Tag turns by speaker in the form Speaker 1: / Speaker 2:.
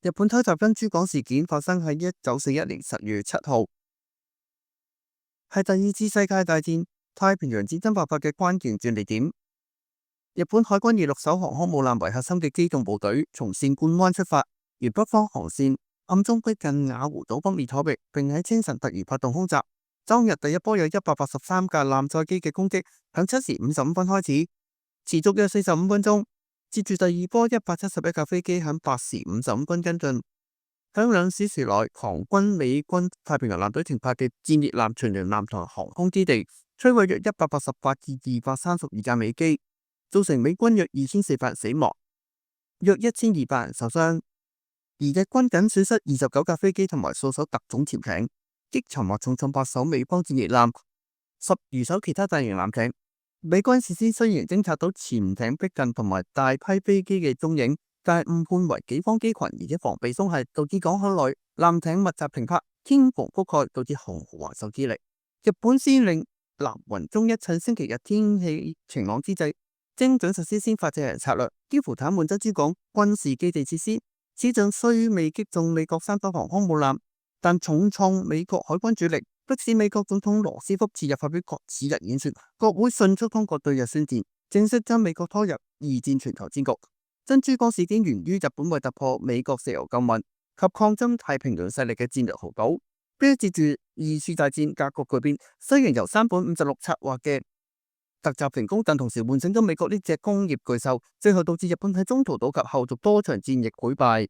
Speaker 1: 日本偷襲珍珠港事件發生喺1941年10月7號，係第二次世界大戰太平洋戰爭爆發嘅關鍵轉捩點。日本海軍以陸艘航空母艦為核心嘅機動部隊從扇冠灣出發，沿北方航線暗中逼近雅湖島北面海域，並喺清晨突然發動空襲。當日第一波有183架艦載機嘅攻擊，響7時55分開始，持續約45分鐘。接住第二波171架飛機響8時55分跟進，響2小時內，航軍美軍太平洋艦隊停泊嘅戰列艦、巡洋艦同航空基地，摧毀約188至232架美機，造成美軍約2400人死亡，約1200人受傷。而日軍僅損失29架飛機同埋數艘特種潛艇，擊沉或重創8艘美方戰列艦、10餘艘其他大型艦艇。美軍事先雖然偵察到潛艇逼近同埋大批飛機嘅蹤影，但係誤判為己方機群，而且防備鬆懈，導致港口內艦艇密集停泊，天蓬覆蓋，導致航行還受之力。日本司令南雲忠一趁星期日天氣晴朗之際，精準實施先發制人策略，幾乎癱瘓珍珠港軍事基地設施。此仗雖未擊中美國3艘航空母艦，但重創美國海軍主力，迫使美國總統羅斯福次日發表此日演說，國會迅速通過對日宣戰，正式將美國拖入二戰全球戰局。珍珠港事件源於日本為突破美國石油禁運及抗爭太平洋勢力嘅戰略豪賭，標誌住二次大戰格局巨變。雖然由山本56策劃嘅突襲成功，但同時喚醒咗美國呢隻工業巨獸，最後導致日本喺中途島及後續多場戰役潰敗。